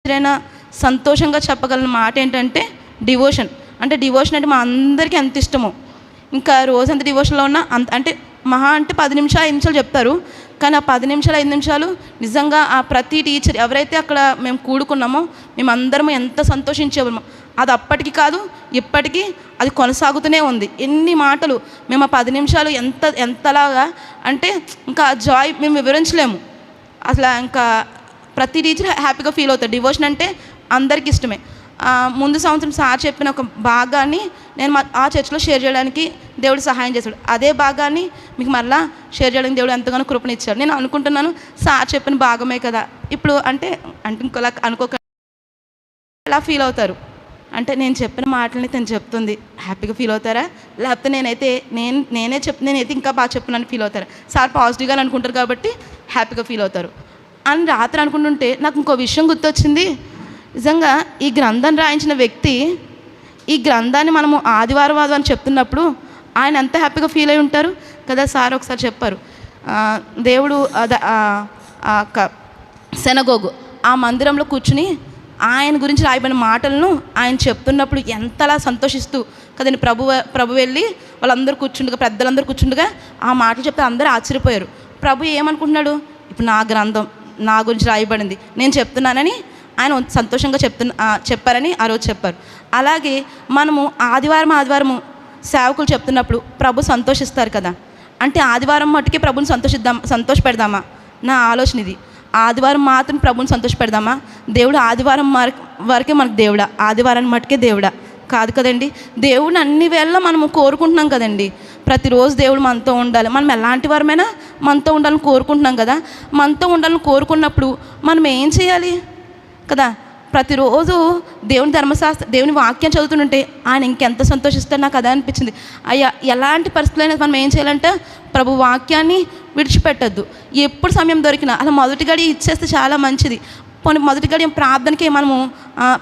ఏదైనా సంతోషంగా చెప్పగలిగిన మాట ఏంటంటే డివోషన్. అంటే డివోషన్ అంటే మా అందరికీ ఎంత ఇష్టమో, ఇంకా రోజంతా డివోషన్లో ఉన్న అంటే మహా అంటే 10 నిమిషాలు 5 నిమిషాలు చెప్తారు. కానీ ఆ 10 నిమిషాలు 5 నిమిషాలు నిజంగా ఆ ప్రతి టీచర్ ఎవరైతే అక్కడ మేము కూడుకున్నామో మేమందరం ఎంత సంతోషించేవాళ్ళమో. అది అప్పటికి కాదు, ఇప్పటికీ అది కొనసాగుతూనే ఉంది. ఎన్ని మాటలు మేము ఆ 10 నిమిషాలు ఎంతలాగా అంటే ఇంకా జాయ్ మేము వివరించలేము అసలు. ఇంకా ప్రతి టీచర్ హ్యాపీగా ఫీల్ అవుతారు. డివోషన్ అంటే అందరికీ ఇష్టమే. ముందు సంవత్సరం సార్ చెప్పిన ఒక భాగాన్ని నేను ఆ చర్చ్లో షేర్ చేయడానికి దేవుడు సహాయం చేశాడు. అదే భాగాన్ని మీకు మళ్ళీ షేర్ చేయడానికి దేవుడు ఎంతగానో కృపనిచ్చాడు. నేను అనుకుంటున్నాను సార్ చెప్పిన భాగమే కదా ఇప్పుడు అంటే ఇంకోలా అనుకోక ఎలా ఫీల్ అవుతారు అంటే నేను చెప్పిన మాటలని తను చెప్తుంది హ్యాపీగా ఫీల్ అవుతారా, లేకపోతే నేనైతే ఇంకా బాగా చెప్తున్నాను ఫీల్ అవుతారా? సార్ పాజిటివ్గా అనుకుంటారు కాబట్టి హ్యాపీగా ఫీల్ అవుతారు అని రాత్రి అనుకుంటుంటే నాకు ఇంకో విషయం గుర్తొచ్చింది. నిజంగా ఈ గ్రంథం రాయించిన వ్యక్తి ఈ గ్రంథాన్ని మనము ఆదివారం అని చెప్తున్నప్పుడు ఆయన ఎంత హ్యాపీగా ఫీల్ అయి ఉంటారు కదా. సార్ ఒకసారి చెప్పారు, దేవుడు సెనగోగు ఆ మందిరంలో కూర్చుని ఆయన గురించి రాయబడిన మాటలను ఆయన చెప్తున్నప్పుడు ఎంతలా సంతోషిస్తూ కదండి. ప్రభు వెళ్ళి వాళ్ళందరూ కూర్చుండగా పెద్దలందరూ కూర్చుండగా ఆ మాటలు చెప్తే అందరూ ఆశ్చర్యపోయారు. ప్రభు ఏమనుకుంటున్నాడు, ఇప్పుడు నా గ్రంథం నా గురించి రాయబడింది నేను చెప్తున్నానని ఆయన సంతోషంగా చెప్పారని ఆ రోజు చెప్పారు. అలాగే మనము ఆదివారము సేవకులు చెప్తున్నప్పుడు ప్రభు సంతోషిస్తారు కదా. అంటే ఆదివారం మట్టుకే ప్రభుని సంతోషపెడదామా? నా ఆలోచన ఇది. ఆదివారం మాత్రం ప్రభుని సంతోషపెడదామా? దేవుడు ఆదివారం వరకే మనకు దేవుడా? ఆదివారాన్ని మట్టుకే దేవుడా? కాదు కదండి. దేవుడిని అన్ని వేళ మనము కోరుకుంటున్నాం కదండి. ప్రతిరోజు దేవుడు మనతో ఉండాలి, మనం ఎలాంటి వారమైనా మనతో ఉండాలని కోరుకుంటున్నాం కదా. మనతో ఉండాలని కోరుకున్నప్పుడు మనం ఏం చేయాలి కదా? ప్రతిరోజు దేవుని వాక్యం చదువుతుంటే ఆయన ఇంకెంత సంతోషిస్తాడు. నాకు అదే అనిపించింది. అయ్యా ఎలాంటి పరిస్థితులైనా మనం ఏం చేయాలంటే ప్రభు వాక్యాన్ని విడిచిపెట్టద్దు. ఎప్పుడు సమయం దొరికినా అలా మొదటి గడి ఇచ్చేస్తే చాలా మంచిది. మొదటి గడి ప్రార్థనకి మనము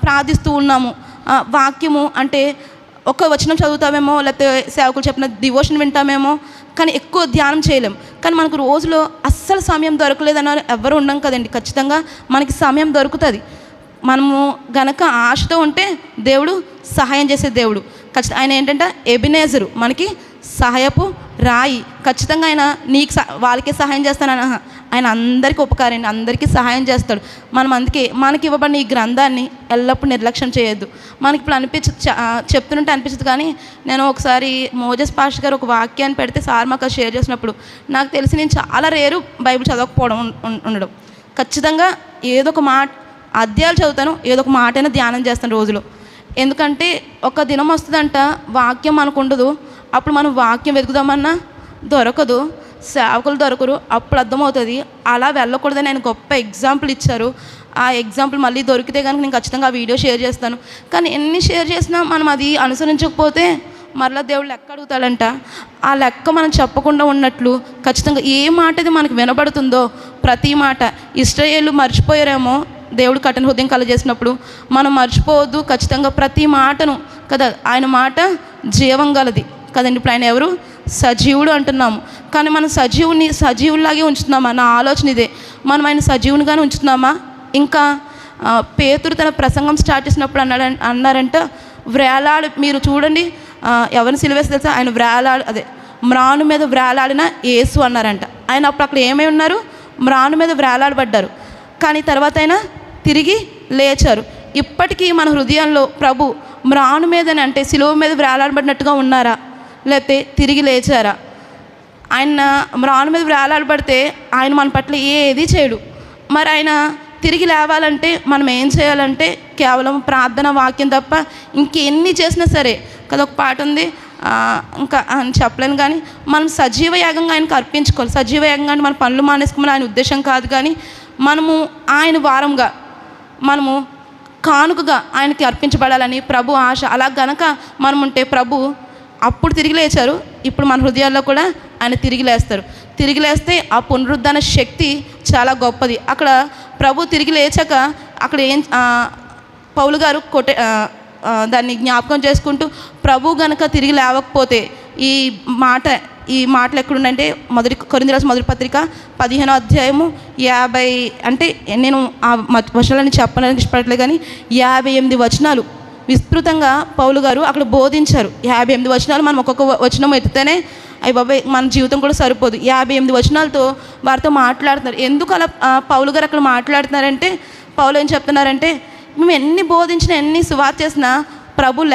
ప్రార్థిస్తూ ఉన్నాము. వాక్యము అంటే ఒక వచనం చదువుతామేమో, లేకపోతే సేవకులు చెప్పిన డివోషన్ వింటామేమో, కానీ ఎక్కువ ధ్యానం చేయలేం. కానీ మనకు రోజులో అస్సలు సమయం దొరకలేదని ఎవరు ఉండం కదండి. ఖచ్చితంగా మనకి సమయం దొరుకుతుంది. మనము గనక ఆశతో ఉంటే దేవుడు సహాయం చేసే దేవుడు. ఆయన ఏంటంటే ఎబినేజరు, మనకి సహాయపు రాయి. ఖచ్చితంగా ఆయన నీకు వాళ్ళకే సహాయం చేస్తానని ఆయన అందరికీ ఉపకారం, అందరికీ సహాయం చేస్తాడు. మనం అందుకే మనకి ఇవ్వబడిన ఈ గ్రంథాన్ని ఎల్లప్పుడూ నిర్లక్ష్యం చేయొద్దు. మనకి ఇప్పుడు చెప్తుంటే అనిపించదు. కానీ నేను ఒకసారి మోజెస్ పాస్టర్ గారు ఒక వాక్యాన్ని పెడితే సార్ మాకు షేర్ చేసినప్పుడు నాకు తెలిసి నేను చాలా రేరు బైబిల్ చదవకపోవడం ఉండడం. ఖచ్చితంగా ఏదో ఒక మాట అధ్యాయాలు చదువుతాను, ఏదో ఒక మాటైనా ధ్యానం చేస్తాను రోజులో. ఎందుకంటే ఒక దినం వస్తుందంట వాక్యం మనకు ఉండదు. అప్పుడు మనం వాక్యం వెతుకుదామన్నా దొరకదు, సేవకులు దొరకరు. అప్పుడు అర్థమవుతుంది అలా వెళ్ళకూడదని ఆయన గొప్ప ఎగ్జాంపుల్ ఇచ్చారు. ఆ ఎగ్జాంపుల్ మళ్ళీ దొరికితే కనుక నేను ఖచ్చితంగా ఆ వీడియో షేర్ చేస్తాను. కానీ ఎన్ని షేర్ చేసినా మనం అది అనుసరించకపోతే మరలా దేవుడు లెక్క అడుగుతాడంట. ఆ లెక్క మనం చెప్పకుండా ఉన్నట్లు ఖచ్చితంగా ఏ మాట అది మనకు వినబడుతుందో ప్రతి మాట. ఇశ్రాయేలు మర్చిపోయారేమో దేవుడు కఠిన హృదయం కలగజేసినప్పుడు, మనం మర్చిపోవద్దు ఖచ్చితంగా ప్రతి మాటను కదా. ఆయన మాట జీవం గలది కదండి. ఇప్పుడు ఆయన ఎవరు? సజీవుడు అంటున్నాము. కానీ మనం సజీవులాగే ఉంచుతున్నామా? నా ఆలోచన ఇదే. మనం ఆయన సజీవునిగానే ఉంచుతున్నామా? ఇంకా పేతురు తన ప్రసంగం స్టార్ట్ చేసినప్పుడు అన్నారంట మీరు చూడండి ఎవరిని సిలువేసి తెలుసా? ఆయన మ్రాను మీద వ్రేలాడిన యేసు అన్నారంట. ఆయన అప్పుడు అక్కడ ఏమై ఉన్నారు? మ్రాను మీద వ్రేలాడబడ్డారు. కానీ తర్వాత ఆయన తిరిగి లేచారు. ఇప్పటికీ మన హృదయంలో ప్రభు మ్రాను మీదనే అంటే సిలువ మీద వ్రేలాడబడినట్టుగా ఉన్నారా, లేకపోతే తిరిగి లేచారా? ఆయన మ్రాను మీద వ్రేలాడబడితే ఆయన మన పట్ల ఏది చేయడు. మరి ఆయన తిరిగి లేవాలంటే మనం ఏం చేయాలంటే కేవలం ప్రార్థన వాక్యం తప్ప ఇంకెన్ని చేసినా సరే కదా. ఒక పాట ఉంది, ఇంకా చెప్పలేను. కానీ మనం సజీవ యాగంగా ఆయనకు అర్పించుకోవాలి. సజీవ యాగంగా అంటే మన పనులు మానేసుకోమని ఆయన ఉద్దేశం కాదు. కానీ మనము ఆయన వారంగా మనము కానుకగా ఆయనకి అర్పించబడాలని ప్రభు ఆశ. అలా గనక మనం ఉంటే ప్రభు అప్పుడు తిరిగి లేచారు, ఇప్పుడు మన హృదయాల్లో కూడా ఆయన తిరిగి లేస్తారు. తిరిగి లేస్తే ఆ పునరుద్ధరణ శక్తి చాలా గొప్పది. అక్కడ ప్రభు తిరిగి లేచాక అక్కడ పౌలు గారు దాన్ని జ్ఞాపకం చేసుకుంటూ ప్రభు గనక తిరిగి లేవకపోతే ఈ మాట ఈ మాటలు ఎక్కడుందంటే కొరింథీ రాసిన మొదటి పత్రిక 15వ అధ్యాయము 50 అంటే నేను ఆ వచనాలని చెప్పడానికి ఇష్టపడట్లేదు, కానీ 58 వచనాలు విస్తృతంగా పౌలు గారు అక్కడ బోధించారు. 58 వచనాలు మనం ఒక్కొక్క వచనం ఎత్తితేనే అయ్యి బాబాయ్ మన జీవితం కూడా సరిపోదు. 58 వచనాలతో వారితో మాట్లాడుతున్నారు. ఎందుకు అలా పౌలు గారు అక్కడ మాట్లాడుతున్నారంటే, పౌలు ఏం చెప్తున్నారంటే, మేము ఎన్ని బోధించినా ఎన్ని సువార్త చేసినా ప్రభు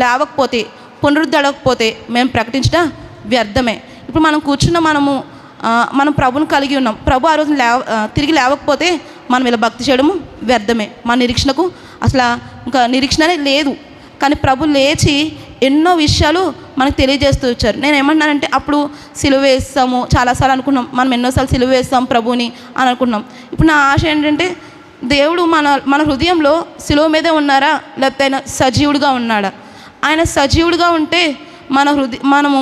లేవకపోతే, పునరుద్ధరకపోతే మేము ప్రకటించడం వ్యర్థమే. ఇప్పుడు మనం కూర్చున్న మనం ప్రభుని కలిగి ఉన్నాం. ప్రభు ఆ రోజు తిరిగి లేవకపోతే మనం ఇలా భక్తి చేయడము వ్యర్థమే. మన నిరీక్షణకు అసలు ఇంకా నిరీక్షణనే లేదు. కానీ ప్రభు లేచి ఎన్నో విషయాలు మనకు తెలియజేస్తూ వచ్చారు. నేను ఏమన్నానంటే, అప్పుడు సిలువ వేస్తాము చాలాసార్లు అనుకున్నాం, మనం ఎన్నోసార్లు సిలువ వేస్తాం ప్రభుని అని అనుకున్నాం. ఇప్పుడు నా ఆశ ఏంటంటే, దేవుడు మన హృదయంలో సిలువ మీదే ఉన్నారా, లేకపోతే ఆయన సజీవుడిగా ఉన్నాడా? ఆయన సజీవుడిగా ఉంటే మనము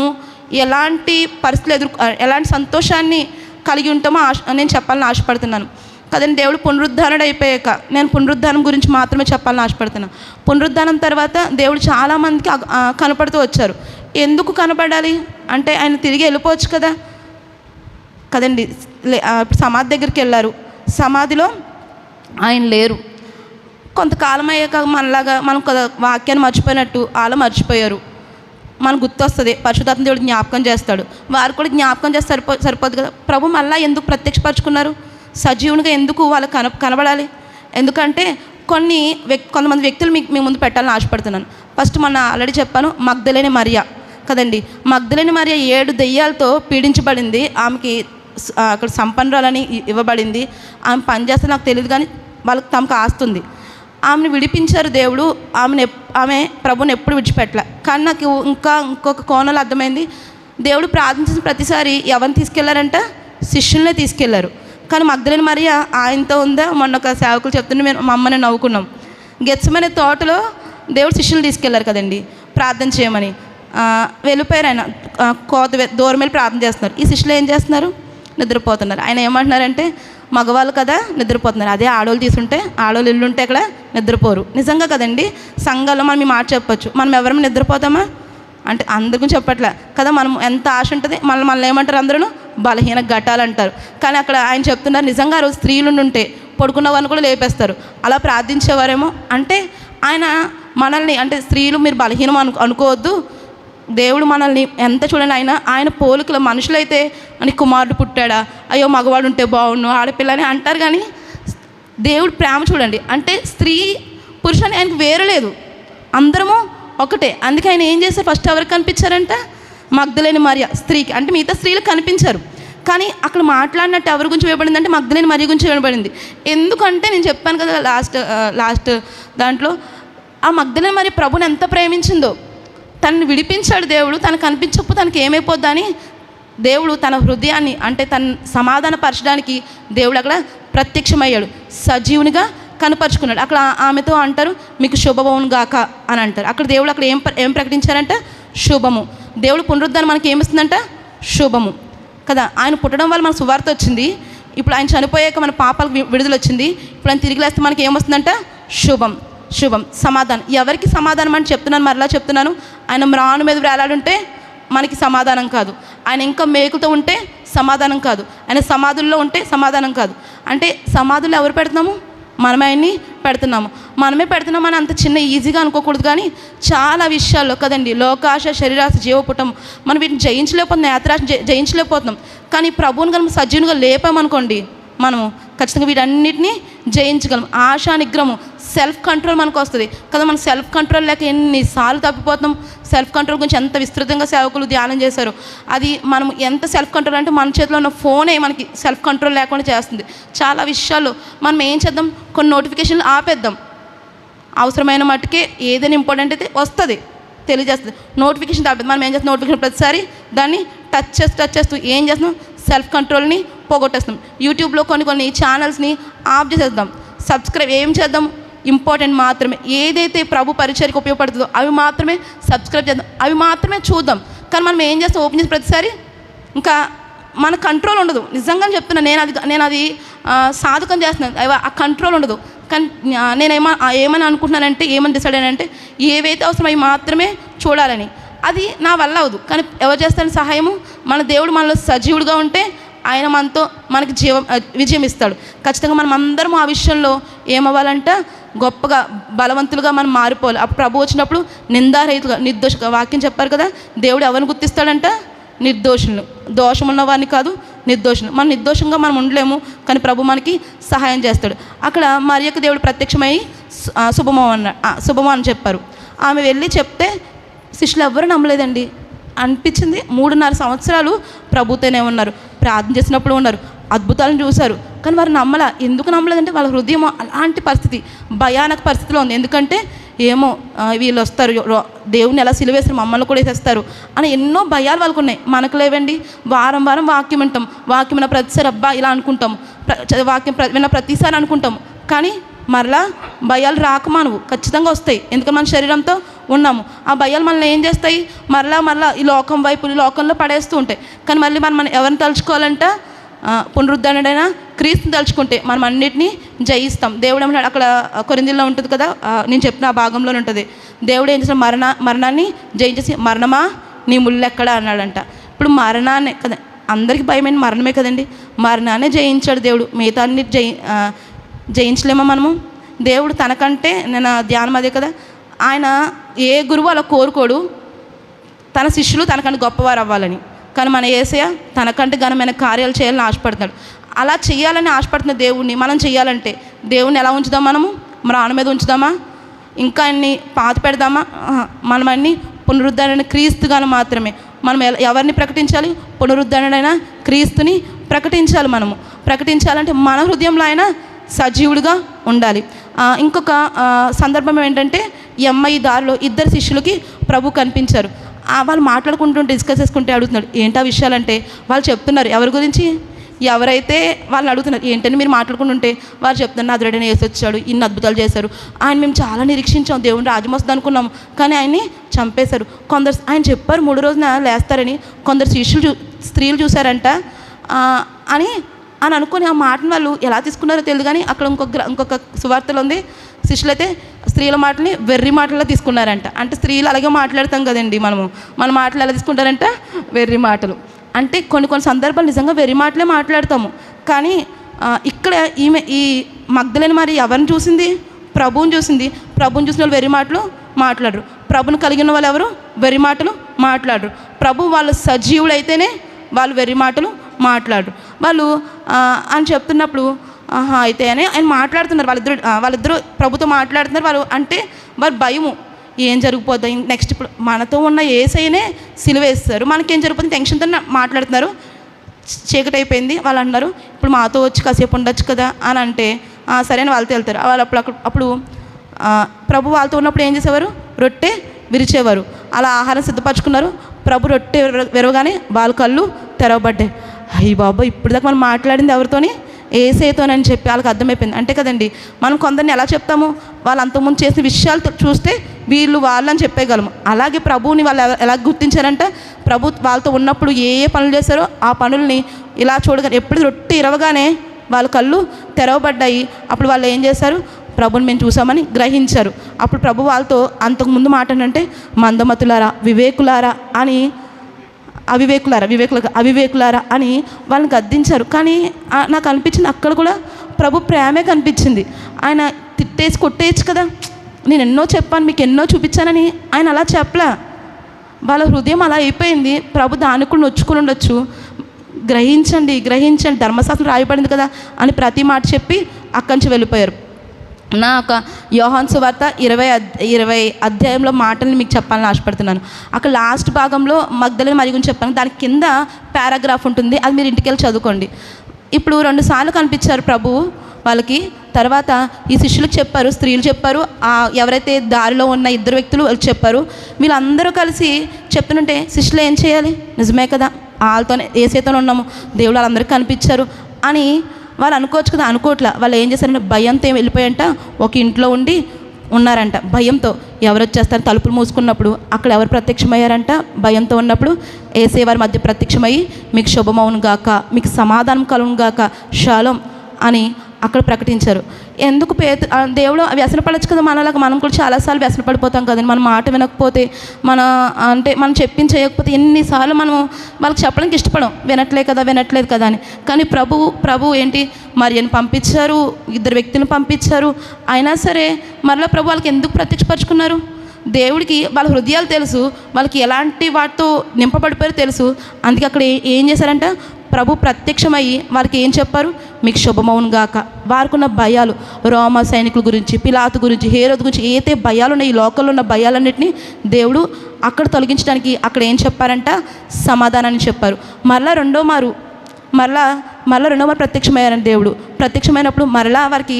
ఎలాంటి పరిస్థితులు ఎలాంటి సంతోషాన్ని కలిగి ఉంటామో నేను చెప్పాలని ఆశపడుతున్నాను కదండి. దేవుడు పునరుద్ధరణ అయిపోయాక నేను పునరుద్ధానం గురించి మాత్రమే చెప్పాలని ఆశపడుతున్నాను. పునరుద్ధానం తర్వాత దేవుడు చాలామందికి కనపడుతూ వచ్చారు. ఎందుకు కనపడాలి అంటే, ఆయన తిరిగి వెళ్ళిపోవచ్చు కదండి. సమాధి దగ్గరికి వెళ్ళారు, సమాధిలో ఆయన లేరు. కొంతకాలం అయ్యాక మనలాగా మనం వాక్యాన్ని మర్చిపోయినట్టు వాళ్ళు మర్చిపోయారు. మనకు గుర్తొస్తుంది, పరిశుద్ధాత్మ దేవుడు జ్ఞాపకం చేస్తాడు, వారు కూడా జ్ఞాపకం చేస్తే సరిపోదు కదా. ప్రభు మళ్ళీ ఎందుకు ప్రత్యక్షపరుచుకున్నారు? సజీవునిగా ఎందుకు వాళ్ళకి కనబడాలి? ఎందుకంటే కొంతమంది వ్యక్తులు మీ ముందు పెట్టాలని ఆశపడుతున్నాను. ఫస్ట్ మొన్న ఆల్రెడీ చెప్పాను, మగ్దలేని మరియ కదండి. మగ్దలేని మరియ 7 దెయ్యాలతో పీడించబడింది. ఆమెకి అక్కడ సంపన్నురాలని ఇవ్వబడింది. ఆమె పనిచేస్తే నాకు తెలియదు, కానీ వాళ్ళకి తమకు ఆస్తుంది. ఆమెను విడిపించారు దేవుడు. ఆమె ప్రభుని ఎప్పుడు విడిచిపెట్టలే. కానీ నాకు ఇంకొక కోణాలు అర్థమైంది. దేవుడు ప్రార్థించిన ప్రతిసారి ఎవరిని తీసుకెళ్లారంట? శిష్యులనే తీసుకెళ్లారు. కానీ మగ్దలేని మరియ ఆయనతో ఉందా? మొన్న ఒక సేవకులు చెప్తుంటే మేము మా అమ్మని నవ్వుకున్నాం. గెత్సెమనే తోటలో దేవుడు శిష్యులు తీసుకెళ్లారు కదండి ప్రార్థన చేయమని. వెళ్ళిపోయారు. ఆయన దూరం వెళ్ళి ప్రార్థన చేస్తున్నారు. ఈ శిష్యులు ఏం చేస్తున్నారు? నిద్రపోతున్నారు. ఆయన ఏమంటున్నారంటే, మగవాళ్ళు కదా నిద్రపోతున్నారు, అదే ఆడవాళ్ళు తీసుంటే, ఆడవాళ్ళు ఇల్లు ఉంటే అక్కడ నిద్రపోరు. నిజంగా కదండి. సంఘంలో మనం ఈ మాట చెప్పచ్చు. మనం ఎవరైనా నిద్రపోతామా అంటే అందరికీ చెప్పట్లే కదా. మనం ఎంత ఆశ ఉంటుంది, మనల్ని ఏమంటారు? అందరూ బలహీన ఘటాలు అంటారు. కానీ అక్కడ ఆయన చెప్తున్నారు, నిజంగా ఆ రోజు స్త్రీలు ఉంటే పడుకున్న వారిని కూడా లేపేస్తారు. అలా ప్రార్థించేవారేమో. అంటే ఆయన మనల్ని, అంటే స్త్రీలు మీరు బలహీనం అనుకోవద్దు, దేవుడు మనల్ని ఎంత చూడండి. ఆయన పోలికలు మనుషులైతే అని కుమారుడు పుట్టాడా, అయ్యో మగవాడు ఉంటే బాగుండు, ఆడపిల్లని అంటారు. కానీ దేవుడు ప్రేమ చూడండి. అంటే స్త్రీ పురుషుని ఆయనకు వేరలేదు, అందరము ఒకటే. అందుకే ఆయన ఏం చేశారు? ఫస్ట్ ఎవరికి కనిపించారంట? మగ్దలేని మరియ స్త్రీకి. అంటే మిగతా స్త్రీలకు కనిపించారు, కానీ అక్కడ మాట్లాడినట్టు ఎవరి గురించి వేయబడింది అంటే మగ్దలేని మరియ గురించి వేయబడింది. ఎందుకంటే నేను చెప్పాను కదా లాస్ట్ దాంట్లో, ఆ మగ్దలేని మరియ ప్రభుని ఎంత ప్రేమించిందో. తనని విడిపించాడు దేవుడు. తనకు కనిపించకపోతే తనకి ఏమైపోద్దా అని దేవుడు తన హృదయాన్ని, అంటే తన సమాధానపరచడానికి దేవుడు అక్కడ ప్రత్యక్షమయ్యాడు, సజీవునిగా కనపరుచుకున్నాడు. అక్కడ ఆమెతో అంటారు, మీకు శుభమవును గాక అని అంటారు. అక్కడ దేవుడు అక్కడ ఏం ప్రకటించారంట? శుభము. దేవుడు పునరుద్ధానం మనకి ఏమిస్తుందంట? శుభము కదా. ఆయన పుట్టడం వల్ల మనకు సువార్త వచ్చింది. ఇప్పుడు ఆయన చనిపోయాక మన పాపాలకు విడుదల వచ్చింది. ఇప్పుడు ఆయన తిరిగి లేస్తే మనకి ఏమొస్తుందంట? శుభం, సమాధానం. ఎవరికి సమాధానం అని చెప్తున్నాను, మరలా చెప్తున్నాను. ఆయన మ్రాను మీద వేలాడుంటే మనకి సమాధానం కాదు. ఆయన ఇంకా మేకులతో ఉంటే సమాధానం కాదు. ఆయన సమాధుల్లో ఉంటే సమాధానం కాదు. అంటే సమాధుల్లో ఎవరు పెడుతున్నాము? మనమే ఆయన్ని పెడుతున్నాము. మనమే పెడుతున్నామని అంత చిన్న ఈజీగా అనుకోకూడదు. కానీ చాలా విషయాల్లో కదండి, లోకాశ, శరీరాశ, జీవపుటం, మనం వీటిని జయించలేకపోతున్నాం, నేత్రాశ జయించలేకపోతున్నాం. కానీ ప్రభువుని కనుక సజీవునిగా లేపామనుకోండి, మనము ఖచ్చితంగా వీటన్నిటిని జయించగలం. ఆశా నిగ్రహము, సెల్ఫ్ కంట్రోల్ మనకు వస్తుంది కదా. మనం సెల్ఫ్ కంట్రోల్ లేక ఎన్నిసార్లు తప్పిపోతాం. సెల్ఫ్ కంట్రోల్ గురించి ఎంత విస్తృతంగా సేవకులు ధ్యానం చేశారు. అది మనం ఎంత సెల్ఫ్ కంట్రోల్ అంటే, మన చేతిలో ఉన్న ఫోనే మనకి సెల్ఫ్ కంట్రోల్ లేకుండా చేస్తుంది. చాలా విషయాల్లో మనం ఏం చేద్దాం, కొన్ని నోటిఫికేషన్లు ఆపేద్దాం. అవసరమైన మట్టుకే ఏదైనా ఇంపార్టెంట్ అయితే వస్తుంది, తెలియజేస్తుంది. నోటిఫికేషన్ ఆపేద్దాం. మనం ఏం చేస్తాం? నోటిఫికేషన్ ప్రతిసారి దాన్ని టచ్ చేస్తూ ఏం చేస్తున్నాం? సెల్ఫ్ కంట్రోల్ని పోగొట్టేస్తాం. యూట్యూబ్లో కొన్ని ఛానల్స్ని ఆఫ్ చేసేద్దాం. సబ్స్క్రైబ్ ఏం చేద్దాం? ఇంపార్టెంట్ మాత్రమే, ఏదైతే ప్రభు పరిచర్యకు ఉపయోగపడుతుందో అవి మాత్రమే సబ్స్క్రైబ్ చేద్దాం, అవి మాత్రమే చూద్దాం. కానీ మనం ఏం చేస్తాం? ఓపెన్ చేసి ప్రతిసారి ఇంకా మన కంట్రోల్ ఉండదు. నిజంగా చెప్తున్నా, నేను అది సాధకం చేస్తున్నాను, ఆ కంట్రోల్ ఉండదు. కానీ ఏమని అనుకుంటున్నానంటే, ఏమని డిసైడ్ అయ్యానంటే, ఏవైతే అవసరం అవి మాత్రమే చూడాలని. అది నా వల్ల అవదు. కానీ ఎవరు చేస్తారని సహాయము? మన దేవుడు మనలో సజీవుడుగా ఉంటే ఆయన మనతో మనకి విజయం ఇస్తాడు. ఖచ్చితంగా మనం అందరం ఆ విషయంలో ఏమవ్వాలంట, గొప్పగా బలవంతులుగా మనం మారిపోవాలి. అప్పుడు ప్రభు వచ్చినప్పుడు నిందారహితుగా నిర్దోషంగా, వాక్యం చెప్పారు కదా, దేవుడు ఎవరిని గుర్తిస్తాడంట? నిర్దోషులను. దోషం ఉన్న వారిని కాదు, నిర్దోషులు. మనం నిర్దోషంగా మనం ఉండలేము, కానీ ప్రభు మనకి సహాయం చేస్తాడు. అక్కడ మరియకు దేవుడు ప్రత్యక్షమై శుభమో అని చెప్పారు. ఆమె వెళ్ళి చెప్తే శిష్యులు ఎవ్వరూ నమ్మలేదండి. అనిపించింది 3.5 సంవత్సరాలు ప్రభుతోనే ఉన్నారు, ప్రార్థన చేసినప్పుడు ఉన్నారు, అద్భుతాలను చూశారు, కానీ వారు నమ్మలా. ఎందుకు నమ్మలేదంటే వాళ్ళ హృదయం అలాంటి పరిస్థితి, భయానక పరిస్థితిలో ఉంది. ఎందుకంటే ఏమో వీళ్ళు వస్తారు, దేవుని ఎలా సిలువేస్తారు, మమ్మల్ని కూడా వేసేస్తారు అని ఎన్నో భయాలు వాళ్ళకు ఉన్నాయి. మనకు లేవండి. వారం వారం వాక్యం వింటాం, వాక్యం విన్న ప్రతిసారి అబ్బా ఇలా అనుకుంటాం, వాక్యం విన్న ప్రతిసారి అనుకుంటాం, కానీ మరలా భయాలు రాకమానవు, ఖచ్చితంగా వస్తాయి. ఎందుకంటే మన శరీరంతో ఉన్నాము. ఆ భయాలు మనల్ని ఏం చేస్తాయి? మరలా ఈ లోకం వైపు, ఈ లోకంలో పడేస్తూ ఉంటాయి. కానీ మళ్ళీ మనం ఎవరిని తలుచుకోవాలంట? పునరుద్ధరణుడైన క్రీస్తుని తలుచుకుంటే మనం అన్నిటినీ జయిస్తాం. దేవుడు ఏమన్నాడు అక్కడ కొరింథీయుల్లో ఉంటుంది కదా, నేను చెప్పిన ఆ భాగంలోనే ఉంటుంది. దేవుడు ఏం చేసిన మరణాన్ని జయించేసి, మరణమా నీ ముళ్ళెక్కడ అన్నాడంట. ఇప్పుడు మరణాన్ని కదా, అందరికీ భయమైన మరణమే కదండి. మరణాన్ని జయించాడు దేవుడు. మిగతా అన్ని జయించలేమా మనము? దేవుడు తనకంటే, నేను ధ్యానం అదే కదా, ఆయన ఏ గురువు అలా కోరుకోడు తన శిష్యులు తనకంటే గొప్పవారు అవ్వాలని. కానీ మన యేసయ్య తనకంటే ఘనమైన కార్యాలు చేయాలని ఆశపడుతున్నాడు. అలా చేయాలని ఆశపడుతున్న దేవుడిని మనం చేయాలంటే దేవుడిని ఎలా ఉంచుదాం? మనము మ్రాణ మీద ఉంచుదామా? ఇంకా అన్ని పాత పెడదామా? మనం అన్ని పునరుద్ధరణ క్రీస్తుగాను మాత్రమే మనం ఎవరిని ప్రకటించాలి? పునరుద్ధరణైన క్రీస్తుని ప్రకటించాలి. మనము ప్రకటించాలంటే మన హృదయంలో ఆయన సజీవుడిగా ఉండాలి. ఇంకొక సందర్భం ఏంటంటే, ఈ అమ్మాయి దారిలో 2 శిష్యులకి ప్రభు కనిపించారు. వాళ్ళు మాట్లాడుకుంటుంటే డిస్కస్ చేసుకుంటే అడుగుతున్నాడు ఏంటా విషయాలంటే, వాళ్ళు చెప్తున్నారు ఎవరి గురించి? ఎవరైతే వాళ్ళు అడుగుతున్నారు ఏంటని మీరు మాట్లాడుకుంటుంటే వారు చెప్తున్నారు నాదుడైన యేసు వచ్చాడు, ఇన్ని అద్భుతాలు చేశారు, ఆయన మేము చాలా నిరీక్షించాం, దేవుని రాజ్యం వస్తుంది అనుకున్నాము, కానీ ఆయన్ని చంపేశారు. కొందరు ఆయన చెప్పారు 3 రోజున లేస్తారని, కొందరు స్త్రీలు చూశారంట అని అనుకుని ఆ మాటను వాళ్ళు ఎలా తీసుకున్నారో తెలియదు. కానీ అక్కడ ఇంకొక సువార్తలో ఉంది, శిష్యులు అయితే స్త్రీల మాటని వెర్రి మాటల్లో తీసుకున్నారంట. అంటే స్త్రీలు అలాగే మాట్లాడతాం కదండి, మన మాటలు ఎలా తీసుకుంటారంట? వెర్రి మాటలు. అంటే కొన్ని సందర్భాలు నిజంగా వెర్రి మాటలే మాట్లాడతాము. కానీ ఇక్కడ ఈ మగ్దలేని మరి ఎవరిని చూసింది? ప్రభువుని చూసింది. ప్రభువుని చూసిన వాళ్ళు వెర్రి మాటలు మాట్లాడరు. ప్రభుని కలిగిన వాళ్ళు ఎవరు? వెర్రి మాటలు మాట్లాడరు. ప్రభు వాళ్ళు సజీవుడైతేనే వాళ్ళు వెర్రి మాటలు మాట్లాడరు. వాళ్ళు అని చెప్తున్నప్పుడు అయితే అని ఆయన మాట్లాడుతున్నారు. వాళ్ళిద్దరు ప్రభుతో మాట్లాడుతున్నారు. వాళ్ళు అంటే వారు భయము, ఏం జరిగిపోతుంది నెక్స్ట్. ఇప్పుడు మనతో ఉన్న యేసయ్యనే సిలువేస్తారు, మనకేం జరిగిపోతుంది టెన్షన్తో మాట్లాడుతున్నారు. చీకటి అయిపోయింది. వాళ్ళు అంటున్నారు ఇప్పుడు మాతో వచ్చి కాసేపు ఉండొచ్చు కదా అని అంటే సరే అని వాళ్ళతో వెళ్తారు. వాళ్ళు అప్పుడు ప్రభు వాళ్ళతో ఉన్నప్పుడు ఏం చేసేవారు? రొట్టె విరిచేవారు. అలా ఆహారం సిద్ధపరచుకున్నారు. ప్రభు రొట్టె విరవగానే వాళ్ళ కళ్ళు తెరవబడ్డాయి. అయ్యి బాబా, ఇప్పుడు దాకా మనం మాట్లాడింది ఎవరితోని? యేసయ్యతోనని చెప్పి వాళ్ళకి అర్థమైపోయింది. అంటే కదండి, మనం కొందరిని ఎలా చెప్తాము? వాళ్ళు అంతకుముందు చేసిన విషయాలు చూస్తే వాళ్ళని చెప్పేయగలము. అలాగే ప్రభువుని వాళ్ళు ఎలా గుర్తించారంటే, ప్రభు వాళ్ళతో ఉన్నప్పుడు ఏ పనులు చేశారో ఆ పనుల్ని ఇలా చూడగానే, ఎప్పుడు రొట్టె ఇరవగానే వాళ్ళ కళ్ళు తెరవబడ్డాయి. అప్పుడు వాళ్ళు ఏం చేశారు? ప్రభుని మేము చూసామని గ్రహించారు. అప్పుడు ప్రభు వాళ్ళతో అంతకుముందు మాట అంటే, మందమతులారా, వివేకులారా అని, అవివేకులారా అని వాళ్ళని గద్దించారు. కానీ నాకు అనిపించింది అక్కడ కూడా ప్రభు ప్రేమే కనిపించింది. ఆయన తిట్టేసి కొట్టేయచ్చు కదా, నేను ఎన్నో చెప్పాను, మీకు ఎన్నో చూపించానని ఆయన అలా చెప్పలే. వాళ్ళ హృదయం అలా అయిపోయింది. ప్రభు దానికి కూడా నొచ్చుకుని ఉండొచ్చు. గ్రహించండి, ధర్మశాస్త్రం రాయబడింది కదా అని ప్రతి మాట చెప్పి అక్కడి నుంచి వెళ్ళిపోయారు. నా ఒక యోహాను సువార్త 20 అధ్యాయంలో మాటల్ని మీకు చెప్పాలని ఆశపడుతున్నాను. అక్కడ లాస్ట్ భాగంలో మగ్దలేని మరి గురించి చెప్పాను. దాని కింద పారాగ్రాఫ్ ఉంటుంది, అది మీరు ఇంటికి వెళ్ళి చదువుకోండి. ఇప్పుడు 2 సార్లు కనిపించారు ప్రభువు వాళ్ళకి. తర్వాత ఈ శిష్యులకు చెప్పారు, స్త్రీలు చెప్పారు, ఎవరైతే దారిలో ఉన్న 2 వ్యక్తులు వాళ్ళకి చెప్పారు. వీళ్ళందరూ కలిసి చెప్తుంటే శిష్యులు ఏం చేయాలి? నిజమే కదా, వాళ్ళతోనే యేసయ్యతోనే ఉన్నాము, దేవుడు వాళ్ళందరికీ కనిపించారు అని వాళ్ళు అనుకోవచ్చు కదా. అనుకోవట్లా. వాళ్ళు ఏం చేశారంటే భయంతో వెళ్ళిపోయంట, ఒక ఇంట్లో ఉన్నారంట. భయంతో ఎవరు వచ్చేస్తారు? తలుపులు మూసుకున్నప్పుడు అక్కడ ఎవరు ప్రత్యక్షమయ్యారంట? భయంతో ఉన్నప్పుడు యేసయ్య వారి మధ్య ప్రత్యక్షమయ్యి మీకు శుభమవును గాక, మీకు సమాధానం కలుగును గాక, షాలోం అని అక్కడ ప్రకటించారు. ఎందుకు దేవుడు వ్యసనపడచ్చు కదా, మనలాగా మనం కూడా చాలాసార్లు వ్యసనపడిపోతాం కదండి. మన మాట వినకపోతే, మనం చెప్పింది చేయకపోతే ఎన్నిసార్లు మనం వాళ్ళకి చెప్పడానికి ఇష్టపడం, వినట్లేదు కదా అని. కానీ ప్రభు ఏంటి, మరియను పంపించారు, 2 వ్యక్తులను పంపించారు. అయినా సరే మరలా ప్రభు వాళ్ళకి ఎందుకు ప్రత్యక్షపరుచుకున్నారు? దేవుడికి వాళ్ళ హృదయాలు తెలుసు, వాళ్ళకి ఎలాంటి వాటితో నింపబడిపోయారో తెలుసు. అందుకే అక్కడ ఏం చేశారంట, ప్రభు ప్రత్యక్షమయ్యి వారికి ఏం చెప్పారు, మీకు శుభమవును గాక. వారికి ఉన్న భయాలు, రోమా సైనికుల గురించి, పిలాతు గురించి, హేరోదు గురించి ఏదైతే భయాలు ఉన్నాయి, ఈ లోకంలో ఉన్న భయాలన్నింటినీ దేవుడు అక్కడ తొలగించడానికి అక్కడ ఏం చెప్పారంట, సమాధానాన్ని చెప్పారు. మరలా రెండో మారు ప్రత్యక్షమయ్యారంట దేవుడు. ప్రత్యక్షమైనప్పుడు మరలా వారికి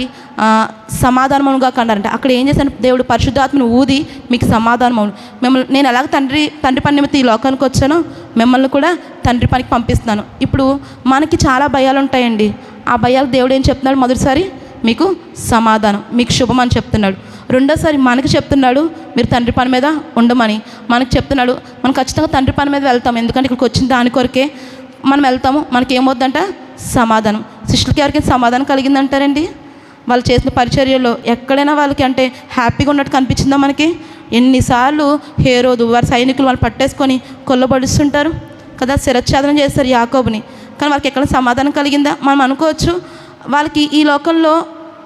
సమాధానముగా కన్నారంట. అక్కడ ఏం చేశాను, దేవుడు పరిశుద్ధాత్మను ఊది మీకు సమాధానమవును, మిమ్మల్ని నేను ఎలాగ తండ్రి పని నిమిత్తం ఈ లోకానికి వచ్చానో మిమ్మల్ని కూడా తండ్రి పనికి పంపిస్తున్నాను. ఇప్పుడు మనకి చాలా భయాలు ఉంటాయండి. ఆ భయాలు దేవుడు ఏం చెప్తున్నాడు, మొదటిసారి మీకు సమాధానం, మీకు శుభం అని చెప్తున్నాడు. రెండోసారి మనకి చెప్తున్నాడు, మీరు తండ్రి పని మీద ఉండమని మనకు చెప్తున్నాడు. మనం ఖచ్చితంగా తండ్రి పని మీద వెళ్తాం, ఎందుకంటే ఇక్కడికి వచ్చిన దాని కొరకే మనం వెళ్తాము. మనకి ఏమవుద్దంట, సమాధానం. శిష్యులకి ఎవరికి సమాధానం కలిగిందంటారండి? వాళ్ళు చేసిన పరిచర్యలో ఎక్కడైనా వాళ్ళకి అంటే హ్యాపీగా ఉన్నట్టు కనిపించిందా మనకి? ఎన్నిసార్లు హేరోదు వారి సైనికులు వాళ్ళు పట్టేసుకొని కొల్లబడుస్తుంటారు కదా, శిరచ్ఛేదనం చేస్తారు యాకోబుని. కానీ వాళ్ళకి ఎక్కడ సమాధానం కలిగిందా? మనం అనుకోవచ్చు వాళ్ళకి ఈ లోకంలో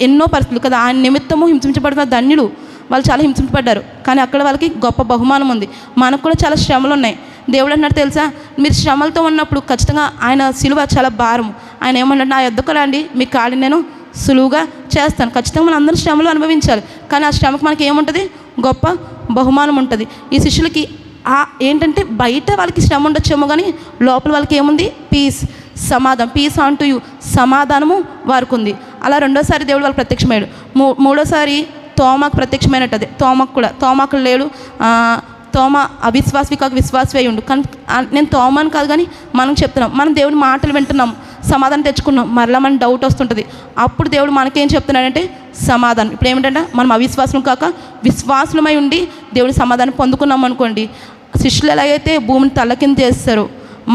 ఎన్నో పరిస్థితులు కదా, ఆయన నిమిత్తము హింసించబడిన ధన్యులు, వాళ్ళు చాలా హింసించబడ్డారు. కానీ అక్కడ వాళ్ళకి గొప్ప బహుమానం ఉంది. మనకు కూడా చాలా శ్రమలు ఉన్నాయి. దేవుడు అన్నట్టు తెలుసా, మీరు శ్రమలతో ఉన్నప్పుడు ఖచ్చితంగా ఆయన సిలువ చాలా భారం. ఆయన ఏమన్నాడు, నా యొద్దకు రండి, మీ కాడిని నేను సులువుగా చేస్తాను. ఖచ్చితంగా మనం అందరం శ్రమలు అనుభవించాలి. కానీ ఆ శ్రమకు మనకి ఏముంటుంది, గొప్ప బహుమానం ఉంటుంది. ఈ శిష్యులకి ఏంటంటే బయట వాళ్ళకి శ్రమ ఉండొచ్చేమో, కానీ లోపల వాళ్ళకి ఏముంది, సమాధానం. పీస్ ఆన్ టు యూ, సమాధానము వారికి ఉంది. అలా రెండోసారి దేవుడు వాళ్ళకి ప్రత్యక్షమయ్యాడు. మూడోసారి తోమాకు ప్రత్యక్షమైనట్టు. అదే తోమాకు లేడు. తోమ అవిశ్వాసి కాక విశ్వాసి అయి ఉండు. కానీ నేను తోమాను కాదు, కానీ మనం చెప్తున్నాం, మనం దేవుడి మాటలు వింటున్నాం, సమాధానం తెచ్చుకున్నాం. మరలా మనం డౌట్ వస్తుంటుంది. అప్పుడు దేవుడు మనకేం చెప్తున్నాడంటే సమాధానం. ఇప్పుడు ఏమిటంటే మనం అవిశ్వాసం కాక విశ్వాసులమై ఉండి దేవుడి సమాధానం పొందుకున్నాం అనుకోండి. శిష్యులు ఎలాగైతే భూమిని తల్లకింద చేస్తారో,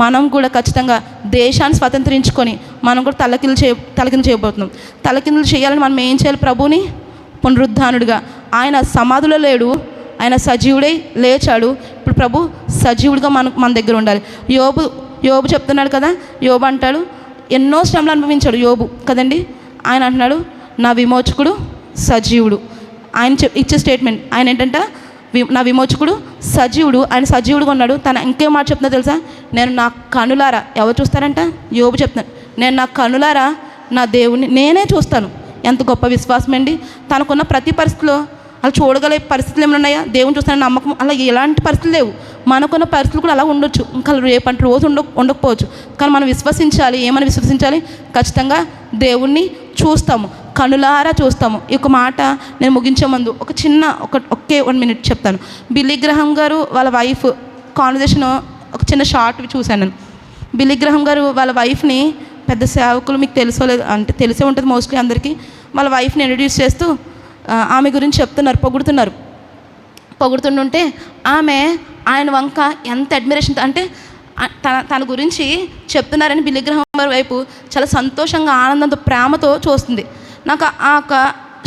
మనం కూడా ఖచ్చితంగా దేశాన్ని స్వతంత్రించుకొని మనం కూడా తలకిందులు చేయబోతున్నాం. తలకిందులు చేయాలని మనం ఏం చేయాలి, ప్రభుని పునరుద్ధానుడిగా. ఆయన సమాధిలో లేడు, ఆయన సజీవుడై లేచాడు. ఇప్పుడు ప్రభు సజీవుడిగా మన దగ్గర ఉండాలి. యోబు చెప్తున్నాడు కదా, యోబు అంటాడు ఎన్నో శ్రమలు అనుభవించాడు యోబు కదండి. ఆయన అంటున్నాడు, నా విమోచకుడు సజీవుడు. ఆయన ఇచ్చే స్టేట్మెంట్, ఆయన ఏంటంటే నా విమోచకుడు సజీవుడు. ఆయన సజీవుడుగా ఉన్నాడు. తన ఇంకేం మాట చెప్తున్నా తెలుసా, నేను నా కనులారా, ఎవరు చూస్తారంట, యోబు చెప్తున్నాను, నేను నా కనులారా నా దేవుణ్ణి నేనే చూస్తాను. ఎంత గొప్ప విశ్వాసం అండి. తనకున్న ప్రతి పరిస్థితిలో అలా చూడగలే పరిస్థితులు ఏమైనా ఉన్నాయా, దేవుని చూస్తానని నమ్మకం, అలా ఎలాంటి పరిస్థితులు లేవు. మనకున్న పరిస్థితులు కూడా అలా ఉండొచ్చు, ఇంకా రేపటి రోజు ఉండకపోవచ్చు. కానీ మనం విశ్వసించాలి. ఏమని విశ్వసించాలి, ఖచ్చితంగా దేవుణ్ణి చూస్తాము, కనులారా చూస్తాము. ఈ ఒక మాట నేను ముగించే ముందు ఒకే 1 minute చెప్తాను. బిల్లీ గ్రహం గారు వాళ్ళ వైఫ్ కాన్వర్జేషన్ ఒక చిన్న షార్ట్ చూశాను నేను. బిల్లీ గ్రహం గారు వాళ్ళ వైఫ్ని, పెద్ద సేవకులు మీకు తెలుసో లేదు అంటే తెలిసే ఉంటుంది మోస్ట్లీ అందరికీ, వాళ్ళ వైఫ్ని ఇంట్రడ్యూస్ చేస్తూ ఆమె గురించి పొగుడుతుంటే ఆమె ఆయన వంక ఎంత అడ్మిరేషన్ అంటే తన గురించి చెప్తున్నారని బిల్లీ గ్రహం గారి వైపు చాలా సంతోషంగా, ఆనందంతో, ప్రేమతో చూస్తుంది. నాకు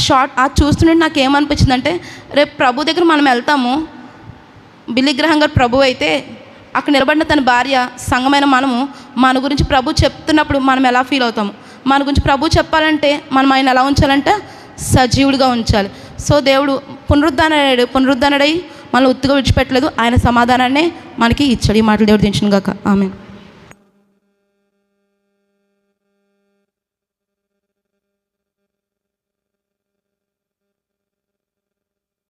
షార్ట్ చూస్తుంటే నాకు ఏమనిపించిందంటే, రేపు ప్రభు దగ్గర మనం వెళ్తాము. బిల్లీ గ్రహం గారు ప్రభు అయితే అక్కడ నిలబడిన తన భార్య సంఘమైన మనము మన గురించి ప్రభు చెప్తున్నప్పుడు మనం ఎలా ఫీల్ అవుతాము? మన గురించి ప్రభు చెప్పాలంటే మనం ఆయన ఎలా ఉంచాలంటే సజీవుడిగా ఉంచాలి. సో దేవుడు పునరుద్ధానుడై మనల్ని ఉత్తుగా విడిచిపెట్టలేదు. ఆయన సమాధానాన్నే మనకి ఇచ్చాడు. ఈ మాటలు దేవుడు దించును గాక. ఆమేన్.